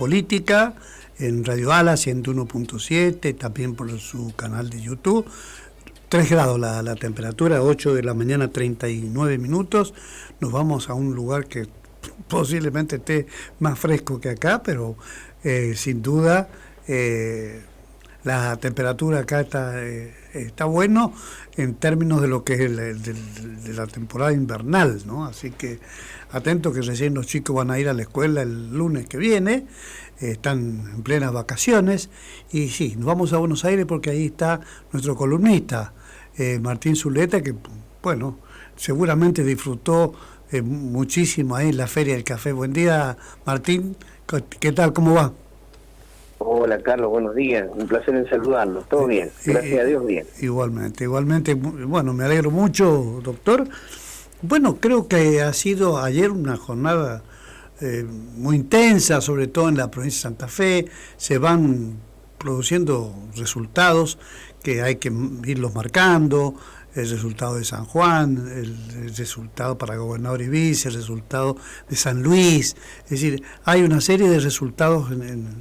política en Radio Ala 101.7, también por su canal de YouTube. 3 grados la temperatura, 8 de la mañana, 39 minutos. Nos vamos a un lugar que posiblemente esté más fresco que acá, pero sin duda la temperatura acá está bueno en términos de lo que es de la temporada invernal, ¿no? Así que atento que recién los chicos van a ir a la escuela el lunes que viene, están en plenas vacaciones, y sí, nos vamos a Buenos Aires porque ahí está nuestro columnista, Martín Zuleta, que, bueno, seguramente disfrutó muchísimo ahí en la Feria del Café. Buen día, Martín, ¿qué tal? ¿Cómo va? Hola, Carlos, buenos días. Un placer en saludarlos. Todo bien, gracias a Dios, bien. Igualmente. Bueno, me alegro mucho, doctor. Bueno, creo que ha sido ayer una jornada muy intensa, sobre todo en la provincia de Santa Fe. Se van produciendo resultados que hay que irlos marcando. El resultado de San Juan, el resultado para gobernador y vice, el resultado de San Luis. Es decir, hay una serie de resultados, en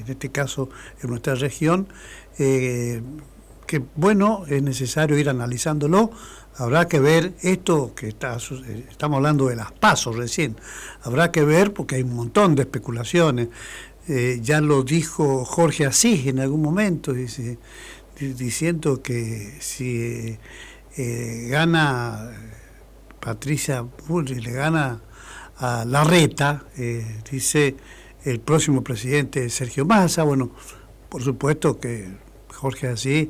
este caso en nuestra región, que, bueno, es necesario ir analizándolo. Habrá que ver esto que estamos hablando de las PASO recién. Habrá que ver porque hay un montón de especulaciones. Ya lo dijo Jorge Asís en algún momento, diciendo que si gana Patricia Bullrich, le gana a Larreta, dice el próximo presidente Sergio Massa. Bueno, por supuesto que Jorge Asís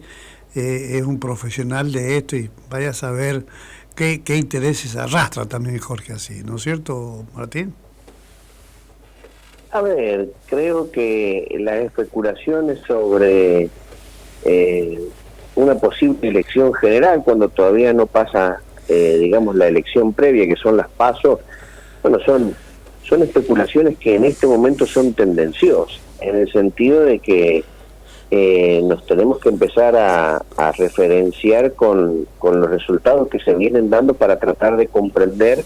es un profesional de esto y vaya a saber qué intereses arrastra también Jorge Asís, ¿no es cierto, Martín? A ver, creo que las especulaciones sobre una posible elección general, cuando todavía no pasa, digamos, la elección previa, que son las PASO, bueno, son especulaciones que en este momento son tendenciosas, en el sentido de que nos tenemos que empezar a referenciar con los resultados que se vienen dando para tratar de comprender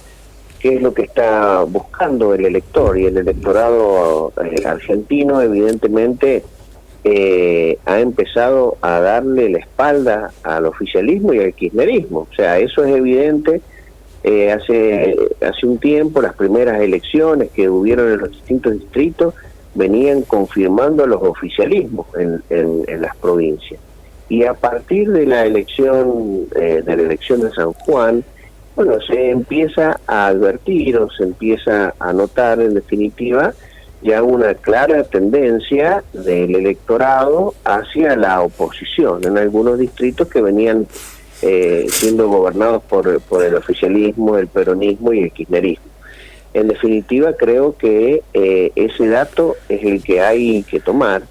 qué es lo que está buscando el elector, y el electorado argentino evidentemente ha empezado a darle la espalda al oficialismo y al kirchnerismo. O sea, eso es evidente. Hace un tiempo las primeras elecciones que hubieron en los distintos distritos venían confirmando los oficialismos en las provincias. Y a partir de la elección de San Juan, bueno, se empieza a advertir o se empieza a notar en definitiva ya una clara tendencia del electorado hacia la oposición en algunos distritos que venían siendo gobernados por el oficialismo, el peronismo y el kirchnerismo. En definitiva, creo que ese dato es el que hay que tomar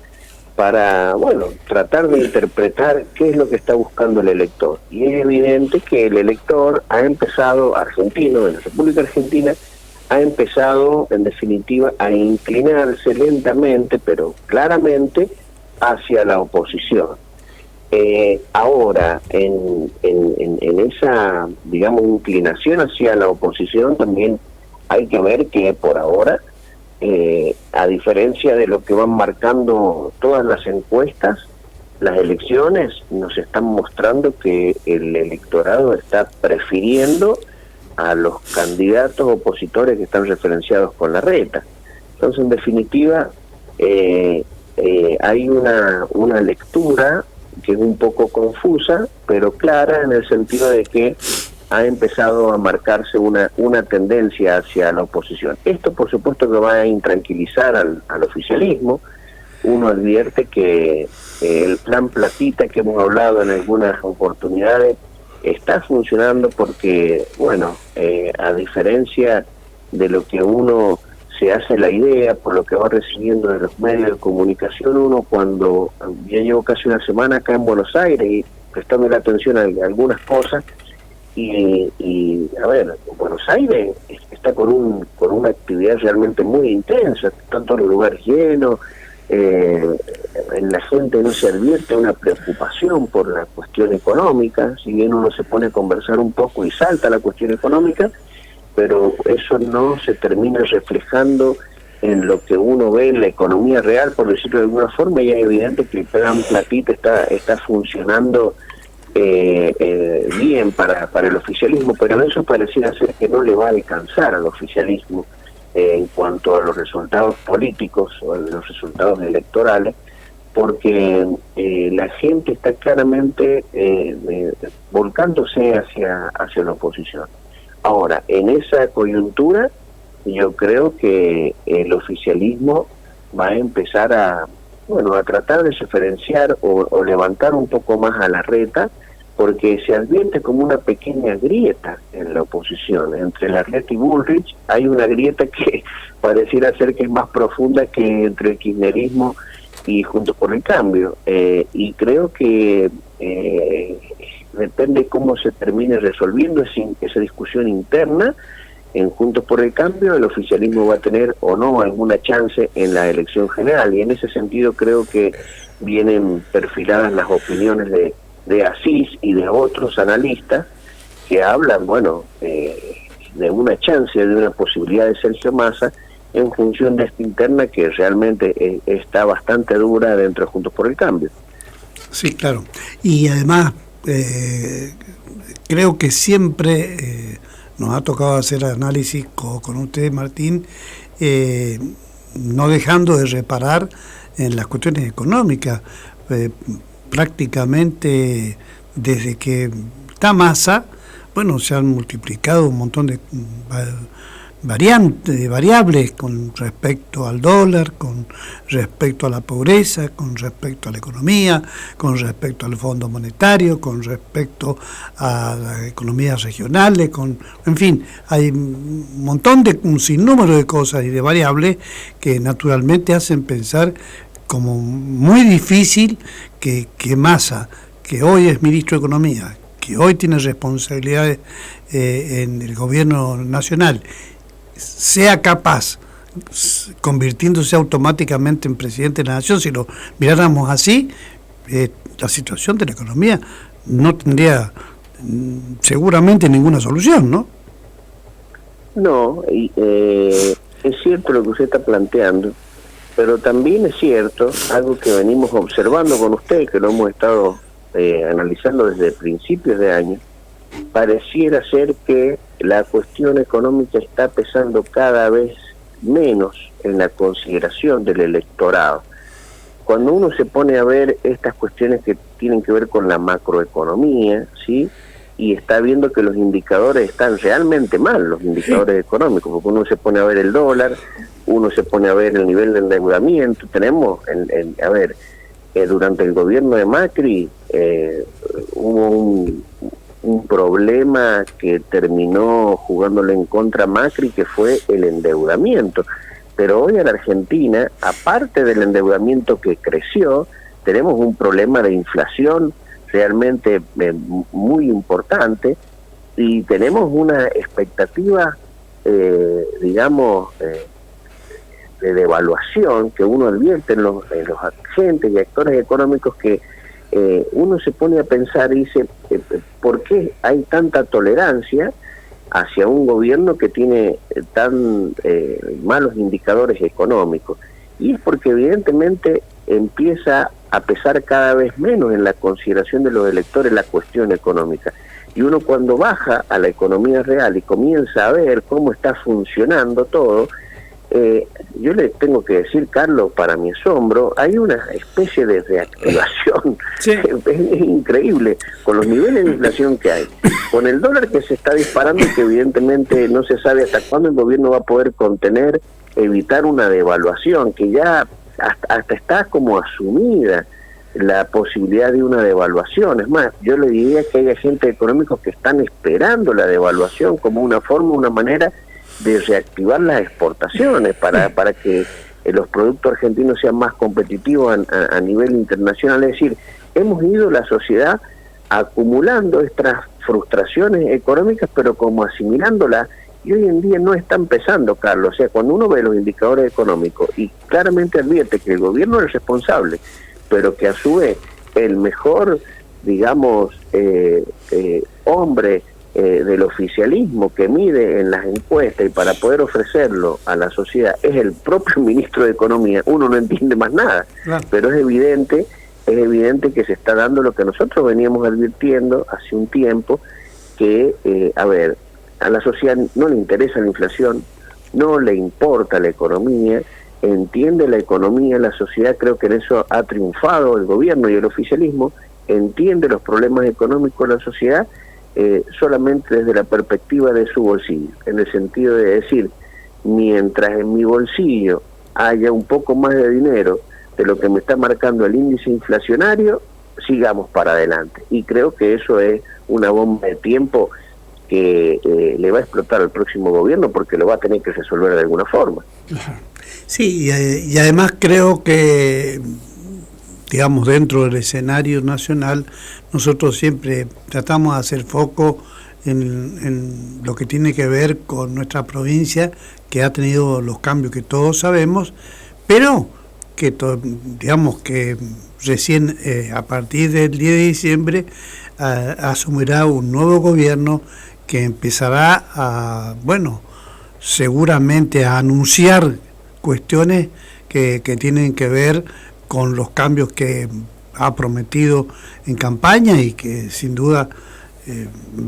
para, bueno, tratar de interpretar qué es lo que está buscando el elector. Y es evidente que el elector ha empezado, argentino, en la República Argentina, ha empezado, en definitiva, a inclinarse lentamente, pero claramente, hacia la oposición. Ahora, en esa, digamos, inclinación hacia la oposición, también hay que ver que por ahora, a diferencia de lo que van marcando todas las encuestas, las elecciones nos están mostrando que el electorado está prefiriendo a los candidatos opositores que están referenciados con Larreta. Entonces, en definitiva, hay una lectura que es un poco confusa, pero clara, en el sentido de que ha empezado a marcarse una tendencia hacia la oposición. Esto, por supuesto, que va a intranquilizar al oficialismo. Uno advierte que el plan Platita, que hemos hablado en algunas oportunidades, está funcionando porque, bueno, a diferencia de lo que uno se hace la idea por lo que va recibiendo de los medios de comunicación, uno cuando ya llevo casi una semana acá en Buenos Aires y prestando la atención a algunas cosas, y a ver, Buenos Aires está con una actividad realmente muy intensa, están todos los lugares llenos, en la gente no se advierte una preocupación por la cuestión económica, si bien uno se pone a conversar un poco y salta la cuestión económica, pero eso no se termina reflejando en lo que uno ve en la economía real, por decirlo de alguna forma, y es evidente que el plan Platita está funcionando bien para el oficialismo, pero eso pareciera ser que no le va a alcanzar al oficialismo en cuanto a los resultados políticos o a los resultados electorales, porque la gente está claramente volcándose hacia la oposición. Ahora, en esa coyuntura, yo creo que el oficialismo va a empezar a tratar de diferenciar o levantar un poco más a la reta, porque se advierte como una pequeña grieta en la oposición. Entre Larreta y Bullrich hay una grieta que pareciera ser que es más profunda que entre el kirchnerismo y Juntos por el Cambio. Y creo que depende cómo se termine resolviendo esa discusión interna en Juntos por el Cambio, el oficialismo va a tener o no alguna chance en la elección general, y en ese sentido creo que vienen perfiladas las opiniones de Asís y de otros analistas que hablan, de una chance, de una posibilidad de Sergio Massa en función de esta interna que realmente está bastante dura dentro de Juntos por el Cambio. Sí, claro. Y además, creo que siempre nos ha tocado hacer análisis con usted, Martín, no dejando de reparar en las cuestiones económicas. Prácticamente desde que está Massa, se han multiplicado un montón de variables con respecto al dólar, con respecto a la pobreza, con respecto a la economía, con respecto al Fondo Monetario, con respecto a las economías regionales, en fin, hay un sinnúmero de cosas y de variables que naturalmente hacen pensar como muy difícil que Massa, que hoy es ministro de Economía, que hoy tiene responsabilidades en el gobierno nacional, sea capaz, convirtiéndose automáticamente en presidente de la nación. Si lo miráramos así, la situación de la economía no tendría seguramente ninguna solución, ¿no? No, es cierto lo que usted está planteando, pero también es cierto algo que venimos observando con usted, que lo hemos estado analizando desde principios de año. Pareciera ser que la cuestión económica está pesando cada vez menos en la consideración del electorado. Cuando uno se pone a ver estas cuestiones que tienen que ver con la macroeconomía, ¿sí?, y está viendo que los indicadores están realmente mal, los indicadores económicos, porque uno se pone a ver el dólar, uno se pone a ver el nivel de endeudamiento. Tenemos, durante el gobierno de Macri hubo un problema que terminó jugándole en contra a Macri, que fue el endeudamiento. Pero hoy en Argentina, aparte del endeudamiento que creció, tenemos un problema de inflación realmente muy importante, y tenemos una expectativa, de devaluación que uno advierte en los agentes y actores económicos, que uno se pone a pensar y dice, ¿por qué hay tanta tolerancia hacia un gobierno que tiene tan malos indicadores económicos? Y es porque evidentemente empieza a pesar cada vez menos en la consideración de los electores la cuestión económica. Y uno, cuando baja a la economía real y comienza a ver cómo está funcionando todo, yo le tengo que decir, Carlos, para mi asombro, hay una especie de reactivación. Sí. Es increíble, con los niveles de inflación que hay, con el dólar que se está disparando, que evidentemente no se sabe hasta cuándo el gobierno va a poder contener, evitar una devaluación, que ya hasta está como asumida la posibilidad de una devaluación. Es más, yo le diría que hay agentes económicos que están esperando la devaluación como una forma, una manera de reactivar las exportaciones para que los productos argentinos sean más competitivos a nivel internacional. Es decir, hemos ido la sociedad acumulando estas frustraciones económicas, pero como asimilándolas, y hoy en día no están pesando, Carlos. O sea, cuando uno ve los indicadores económicos y claramente advierte que el gobierno es responsable, pero que a su vez el mejor, digamos, hombre del oficialismo que mide en las encuestas y para poder ofrecerlo a la sociedad es el propio ministro de Economía, uno no entiende más nada. Claro. Pero es evidente que se está dando lo que nosotros veníamos advirtiendo hace un tiempo, que, a la sociedad no le interesa la inflación, no le importa la economía, entiende la economía, la sociedad, creo que en eso ha triunfado el gobierno y el oficialismo, entiende los problemas económicos de la sociedad, solamente desde la perspectiva de su bolsillo, en el sentido de decir, mientras en mi bolsillo haya un poco más de dinero de lo que me está marcando el índice inflacionario, sigamos para adelante. Y creo que eso es una bomba de tiempo que le va a explotar al próximo gobierno, porque lo va a tener que resolver de alguna forma. Sí, y además creo que, digamos, dentro del escenario nacional, nosotros siempre tratamos de hacer foco en lo que tiene que ver con nuestra provincia, que ha tenido los cambios que todos sabemos, pero que digamos que recién a partir del 10 de diciembre asumirá un nuevo gobierno que empezará a, seguramente a anunciar cuestiones que tienen que ver con los cambios que ha prometido en campaña y que sin duda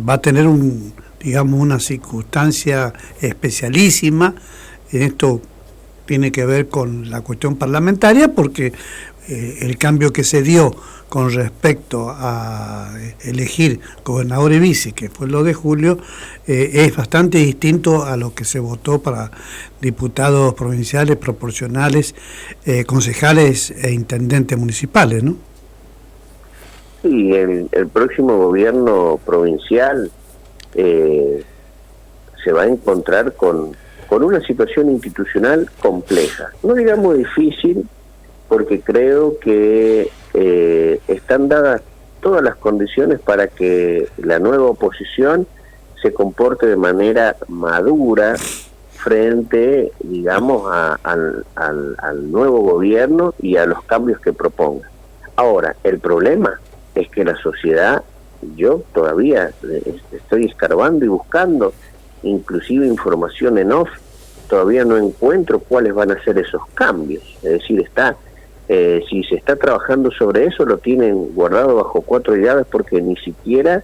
va a tener una circunstancia especialísima. En esto tiene que ver con la cuestión parlamentaria, porque el cambio que se dio con respecto a elegir gobernador y vice, que fue lo de julio, es bastante distinto a lo que se votó para diputados provinciales, proporcionales, concejales e intendentes municipales, ¿no? Sí, el próximo gobierno provincial se va a encontrar con una situación institucional compleja, no digamos difícil, porque creo que están dadas todas las condiciones para que la nueva oposición se comporte de manera madura frente, digamos, al nuevo gobierno y a los cambios que proponga. Ahora, el problema es que la sociedad, yo todavía estoy escarbando y buscando, inclusive información en off, todavía no encuentro cuáles van a ser esos cambios. Es decir, si se está trabajando sobre eso, lo tienen guardado bajo 4 llaves, porque ni siquiera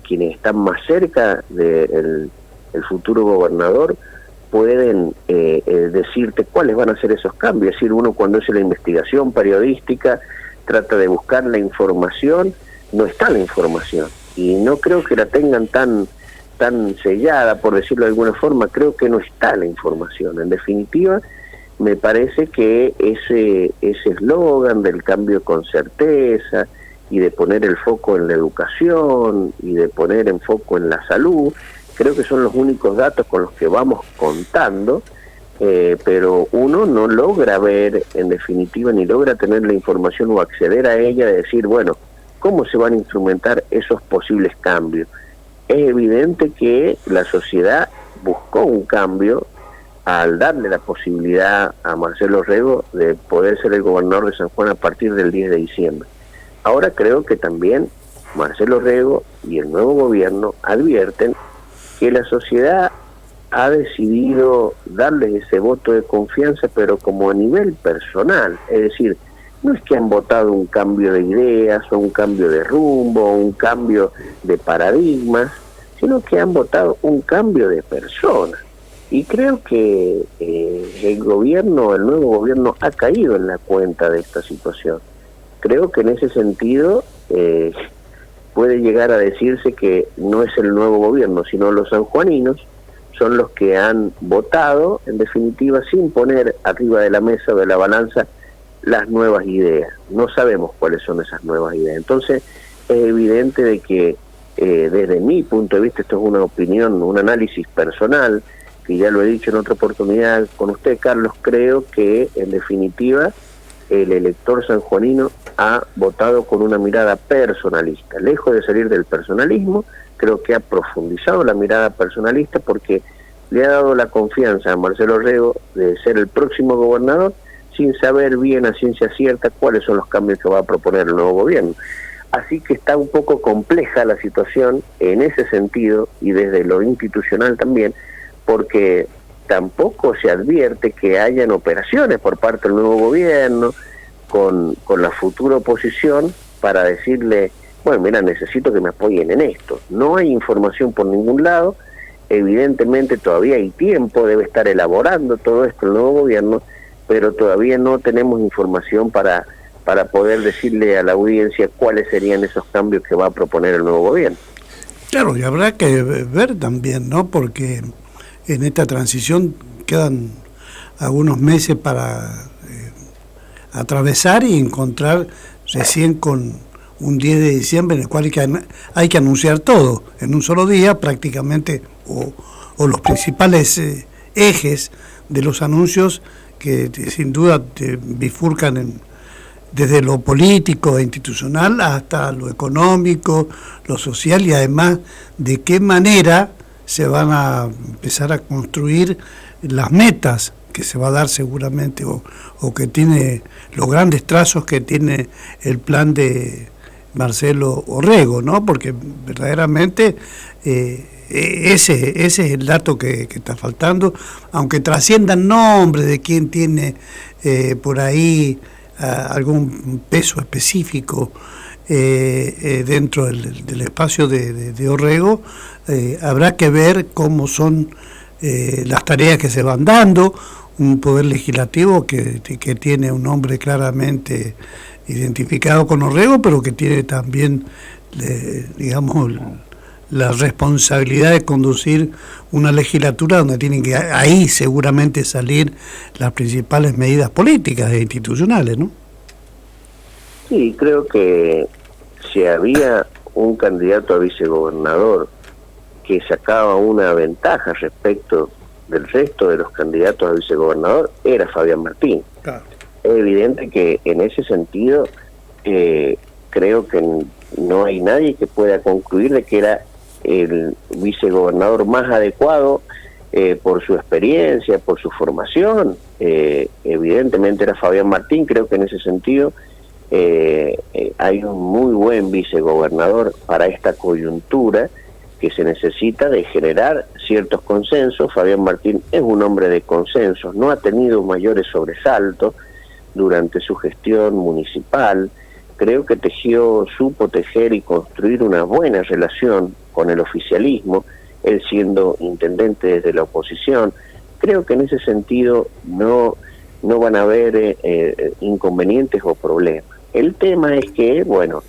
quienes están más cerca del futuro gobernador pueden decirte cuáles van a ser esos cambios. Es decir, uno cuando hace la investigación periodística trata de buscar la información, no está la información, y no creo que la tengan tan sellada, por decirlo de alguna forma. Creo que no está la información. En definitiva, me parece que ese eslogan del cambio con certeza, y de poner el foco en la educación, y de poner en foco en la salud, creo que son los únicos datos con los que vamos contando, pero uno no logra ver, en definitiva, ni logra tener la información o acceder a ella, de decir, bueno, ¿cómo se van a instrumentar esos posibles cambios? Es evidente que la sociedad buscó un cambio al darle la posibilidad a Marcelo Rego de poder ser el gobernador de San Juan a partir del 10 de diciembre. Ahora creo que también Marcelo Rego y el nuevo gobierno advierten que la sociedad ha decidido darles ese voto de confianza, pero como a nivel personal. Es decir, no es que han votado un cambio de ideas o un cambio de rumbo o un cambio de paradigmas, sino que han votado un cambio de personas. Y creo que el nuevo gobierno ha caído en la cuenta de esta situación. Creo que en ese sentido puede llegar a decirse que no es el nuevo gobierno, sino los sanjuaninos son los que han votado, en definitiva, sin poner arriba de la mesa o de la balanza las nuevas ideas. No sabemos cuáles son esas nuevas ideas. Entonces, es evidente de que desde mi punto de vista, esto es una opinión, un análisis personal, que ya lo he dicho en otra oportunidad con usted, Carlos, creo que en definitiva el elector sanjuanino ha votado con una mirada personalista. Lejos de salir del personalismo, creo que ha profundizado la mirada personalista, porque le ha dado la confianza a Marcelo Rego de ser el próximo gobernador, sin saber bien a ciencia cierta cuáles son los cambios que va a proponer el nuevo gobierno. Así que está un poco compleja la situación en ese sentido y desde lo institucional también, porque tampoco se advierte que hayan operaciones por parte del nuevo gobierno con la futura oposición para decirle, bueno, mira, necesito que me apoyen en esto. No hay información por ningún lado, evidentemente todavía hay tiempo, debe estar elaborando todo esto el nuevo gobierno, pero todavía no tenemos información para poder decirle a la audiencia cuáles serían esos cambios que va a proponer el nuevo gobierno. Claro, y habrá que ver también, ¿no? Porque en esta transición quedan algunos meses para atravesar y encontrar recién con un 10 de diciembre en el cual hay que anunciar todo en un solo día prácticamente, o los principales ejes de los anuncios que sin duda te bifurcan desde lo político e institucional hasta lo económico, lo social, y además de qué manera se van a empezar a construir las metas que se va a dar seguramente, o que tiene los grandes trazos que tiene el plan de Marcelo Orrego, ¿no? Porque verdaderamente ese es el dato que está faltando, aunque trasciendan nombres de quién tiene por ahí algún peso específico dentro del espacio de Orrego. Habrá que ver cómo son las tareas que se van dando, un poder legislativo que tiene un nombre claramente identificado con Orrego, pero que tiene también, digamos, la responsabilidad de conducir una legislatura donde tienen que ahí seguramente salir las principales medidas políticas e institucionales, ¿no? Sí, creo que si había un candidato a vicegobernador que sacaba una ventaja respecto del resto de los candidatos a vicegobernador, era Fabián Martín. Claro. Es evidente que en ese sentido creo que no hay nadie que pueda concluir de que era el vicegobernador más adecuado por su experiencia, por su formación. Evidentemente era Fabián Martín. Creo que en ese sentido hay un muy buen vicegobernador para esta coyuntura que se necesita de generar ciertos consensos. Fabián Martín es un hombre de consensos, no ha tenido mayores sobresaltos durante su gestión municipal. Creo que supo tejer y construir una buena relación con el oficialismo, él siendo intendente desde la oposición. Creo que en ese sentido no van a haber inconvenientes o problemas. El tema es que, bueno,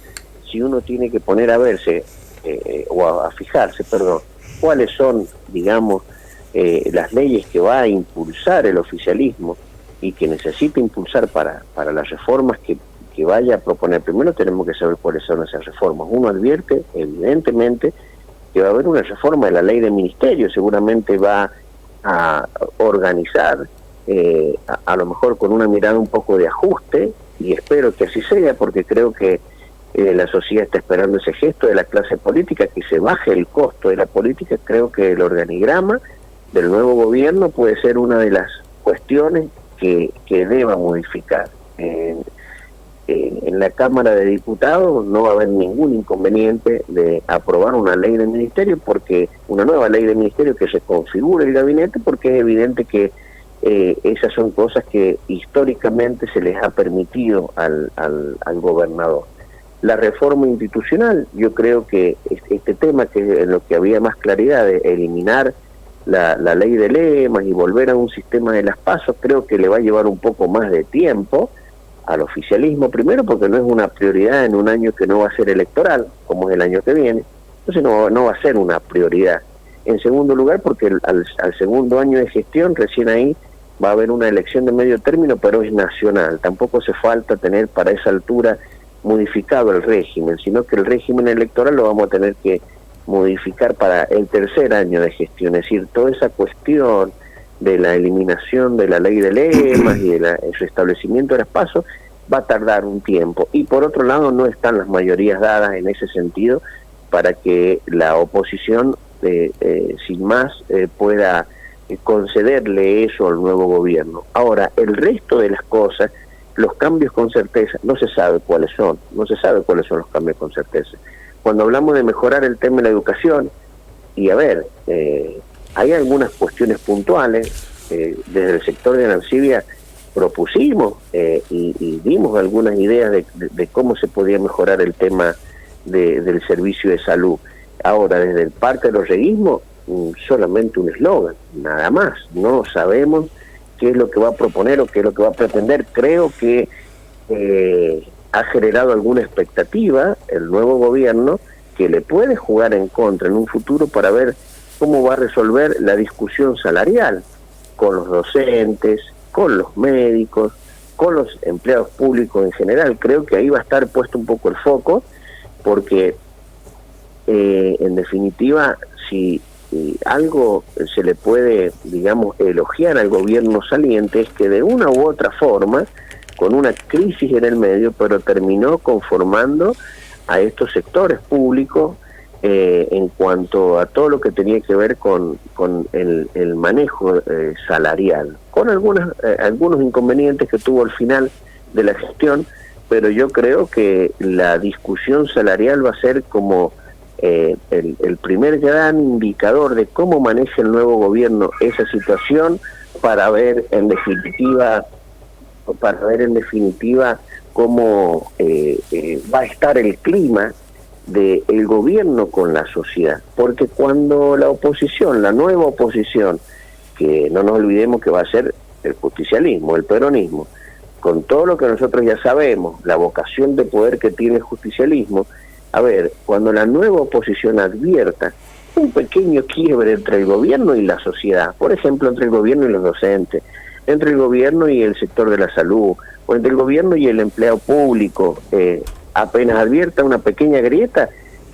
si uno tiene que poner a verse, a fijarse, cuáles son, digamos, las leyes que va a impulsar el oficialismo y que necesita impulsar para las reformas que vaya a proponer. Primero tenemos que saber cuáles son esas reformas. Uno advierte, evidentemente, que va a haber una reforma de la ley de ministerios, seguramente va a organizar, a lo mejor con una mirada un poco de ajuste, y espero que así sea, porque creo que la sociedad está esperando ese gesto de la clase política, que se baje el costo de la política. Creo que el organigrama del nuevo gobierno puede ser una de las cuestiones que deba modificar. En la Cámara de Diputados no va a haber ningún inconveniente de aprobar una ley de ministerio, porque una nueva ley de ministerio que se configure el gabinete, porque es evidente que esas son cosas que históricamente se les ha permitido al gobernador. La reforma institucional, yo creo que este tema, que en lo que había más claridad de eliminar la ley de lemas y volver a un sistema de las PASO, creo que le va a llevar un poco más de tiempo al oficialismo, primero porque no es una prioridad en un año que no va a ser electoral, como es el año que viene, entonces no va a ser una prioridad. En segundo lugar, porque al segundo año de gestión, recién ahí va a haber una elección de medio término, pero es nacional. Tampoco hace falta tener para esa altura modificado el régimen, sino que el régimen electoral lo vamos a tener que modificar para el tercer año de gestión. Es decir, toda esa cuestión de la eliminación de la ley de lemas y de su establecimiento de las PASO va a tardar un tiempo. Y por otro lado, no están las mayorías dadas en ese sentido para que la oposición sin más pueda concederle eso al nuevo gobierno. Ahora, el resto de las cosas los cambios con certeza, no se sabe cuáles son los cambios con certeza. Cuando hablamos de mejorar el tema de la educación, y a ver, hay algunas cuestiones puntuales, desde el sector de Anansibia propusimos y dimos algunas ideas de cómo se podía mejorar el tema del servicio de salud. Ahora, desde el Parque de los Reguismos, solamente un eslogan, nada más. No sabemos qué es lo que va a proponer o qué es lo que va a pretender. Creo que ha generado alguna expectativa el nuevo gobierno que le puede jugar en contra en un futuro para ver cómo va a resolver la discusión salarial con los docentes, con los médicos, con los empleados públicos en general. Creo que ahí va a estar puesto un poco el foco, porque en definitiva, si algo se le puede, digamos, elogiar al gobierno saliente, es que de una u otra forma, con una crisis en el medio, pero terminó conformando a estos sectores públicos en cuanto a todo lo que tenía que ver con el manejo salarial, con algunos inconvenientes que tuvo al final de la gestión, pero yo creo que la discusión salarial va a ser como el primer gran indicador de cómo maneja el nuevo gobierno esa situación, para ver en definitiva cómo va a estar el clima del gobierno con la sociedad. Porque cuando la oposición, la nueva oposición, que no nos olvidemos que va a ser el justicialismo, el peronismo, con todo lo que nosotros ya sabemos, la vocación de poder que tiene el justicialismo, a ver, cuando la nueva oposición advierta un pequeño quiebre entre el gobierno y la sociedad, por ejemplo, entre el gobierno y los docentes, entre el gobierno y el sector de la salud, o entre el gobierno y el empleado público, apenas advierta una pequeña grieta,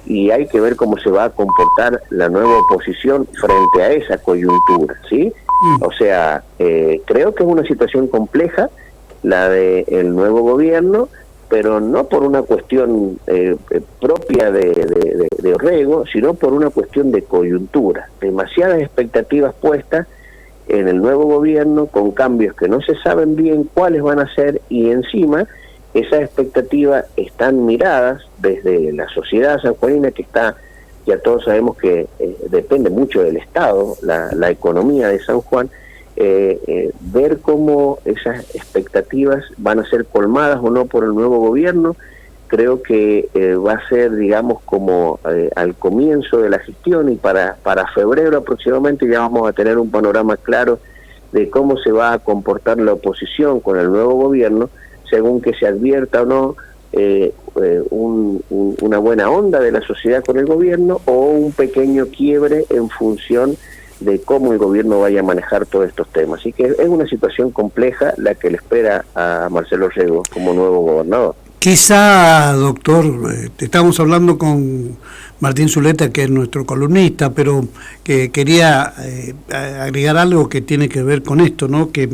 y hay que ver cómo se va a comportar la nueva oposición frente a esa coyuntura, ¿sí? O sea, creo que es una situación compleja la del nuevo gobierno, pero no por una cuestión propia de Orrego, sino por una cuestión de coyuntura. Demasiadas expectativas puestas en el nuevo gobierno, con cambios que no se saben bien cuáles van a ser, y encima esas expectativas están miradas desde la sociedad sanjuanina, que está, ya todos sabemos que depende mucho del Estado, la economía de San Juan. Ver cómo esas expectativas van a ser colmadas o no por el nuevo gobierno, creo que va a ser, digamos, como al comienzo de la gestión, y para febrero aproximadamente ya vamos a tener un panorama claro de cómo se va a comportar la oposición con el nuevo gobierno, según que se advierta o no una buena onda de la sociedad con el gobierno, o un pequeño quiebre en función de cómo el gobierno vaya a manejar todos estos temas. Así que es una situación compleja la que le espera a Marcelo Orrego como nuevo gobernador. Quizá, doctor, estamos hablando con Martín Zuleta, que es nuestro columnista, pero que quería agregar algo que tiene que ver con esto, ¿no? Que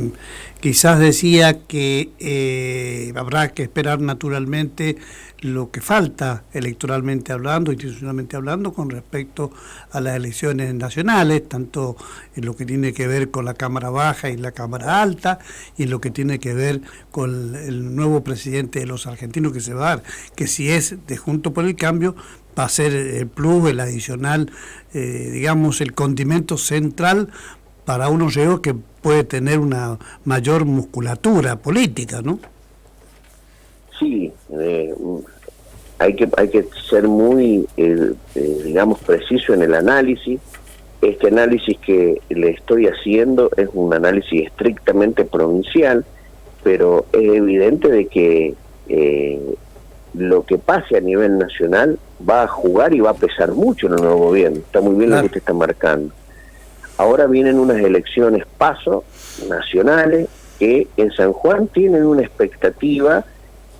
quizás decía que habrá que esperar naturalmente lo que falta electoralmente hablando, institucionalmente hablando, con respecto a las elecciones nacionales, tanto en lo que tiene que ver con la Cámara Baja y la Cámara Alta, y en lo que tiene que ver con el nuevo presidente de los argentinos que se va a dar, que si es de Juntos por el Cambio, va a ser el plus, el adicional, digamos, el condimento central para un Orrego que puede tener una mayor musculatura política, ¿no? Sí, hay que ser muy, digamos, preciso en el análisis. Este análisis que le estoy haciendo es un análisis estrictamente provincial, pero es evidente de que lo que pase a nivel nacional va a jugar y va a pesar mucho en el nuevo gobierno. Está muy bien lo que usted está marcando. Ahora vienen unas elecciones PASO nacionales que en San Juan tienen una expectativa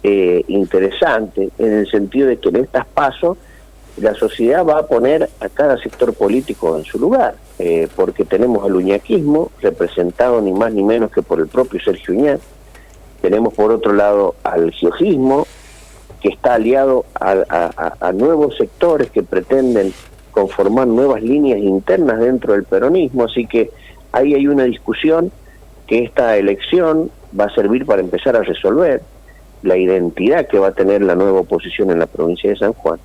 interesante, en el sentido de que en estas PASO la sociedad va a poner a cada sector político en su lugar, porque tenemos al uñaquismo, representado ni más ni menos que por el propio Sergio Uñac. Tenemos por otro lado al giojismo, que está aliado a nuevos sectores que pretenden conformar nuevas líneas internas dentro del peronismo. Así que ahí hay una discusión que esta elección va a servir para empezar a resolver la identidad que va a tener la nueva oposición en la provincia de San Juan.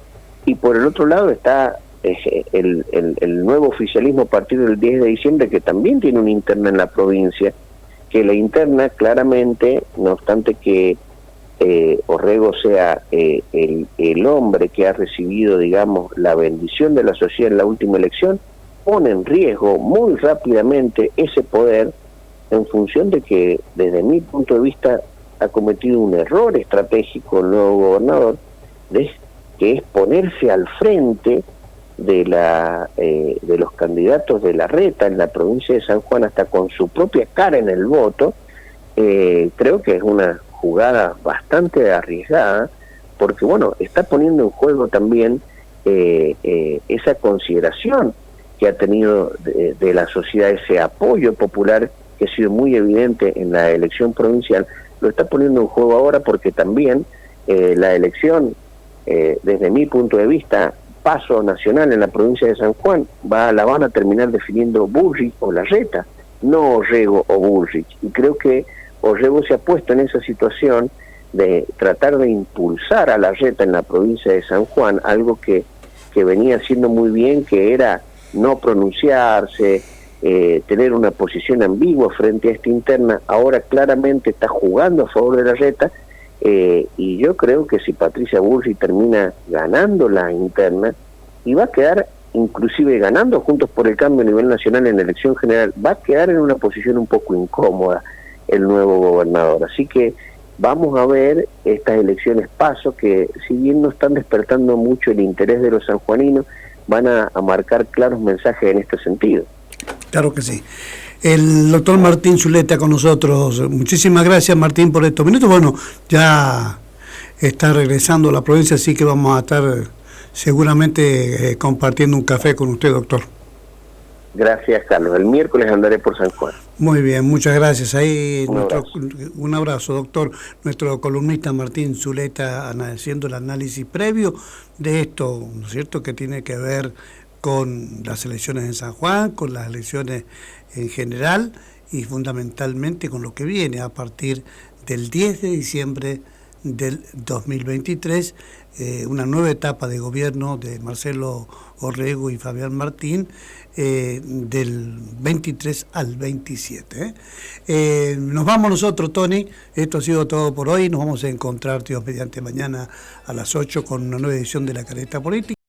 Y por el otro lado está el nuevo oficialismo a partir del 10 de diciembre, que también tiene una interna en la provincia, que la interna claramente, no obstante que Orrego sea el hombre que ha recibido, digamos, la bendición de la sociedad en la última elección, pone en riesgo muy rápidamente ese poder, en función de que, desde mi punto de vista, ha cometido un error estratégico el nuevo gobernador, que es ponerse al frente de los candidatos de Larreta en la provincia de San Juan, hasta con su propia cara en el voto. Creo que es una jugada bastante arriesgada, porque bueno, está poniendo en juego también esa consideración que ha tenido de la sociedad, ese apoyo popular que ha sido muy evidente en la elección provincial, lo está poniendo en juego ahora, porque también la elección, desde mi punto de vista, paso nacional en la provincia de San Juan, la van a terminar definiendo Bullrich o Larreta, no Orrego o Bullrich. Y creo que Orrego se ha puesto en esa situación de tratar de impulsar a Larreta en la provincia de San Juan, algo que venía haciendo muy bien, que era no pronunciarse, tener una posición ambigua frente a esta interna. Ahora claramente está jugando a favor de Larreta, y yo creo que si Patricia Bullrich termina ganando la interna, y va a quedar inclusive ganando Juntos por el Cambio a nivel nacional en la elección general, va a quedar en una posición un poco incómoda el nuevo gobernador. Así que vamos a ver estas elecciones paso, que si bien no están despertando mucho el interés de los sanjuaninos, van a marcar claros mensajes en este sentido. Claro que sí. El doctor Martín Zuleta con nosotros. Muchísimas gracias, Martín, por estos minutos. Bueno, ya está regresando a la provincia, así que vamos a estar seguramente compartiendo un café con usted, doctor. Gracias, Carlos. El miércoles andaré por San Juan. Muy bien, muchas gracias. Ahí un abrazo, doctor. Nuestro columnista Martín Zuleta haciendo el análisis previo de esto, ¿no es cierto?, que tiene que ver con las elecciones en San Juan, con las elecciones en general y fundamentalmente con lo que viene a partir del 10 de diciembre del 2023, una nueva etapa de gobierno de Marcelo Orrego y Fabián Martín, del 23 al 27. Nos vamos nosotros, Tony. Esto ha sido todo por hoy. Nos vamos a encontrar, Dios mediante, mañana a las 8 con una nueva edición de La Careta Política.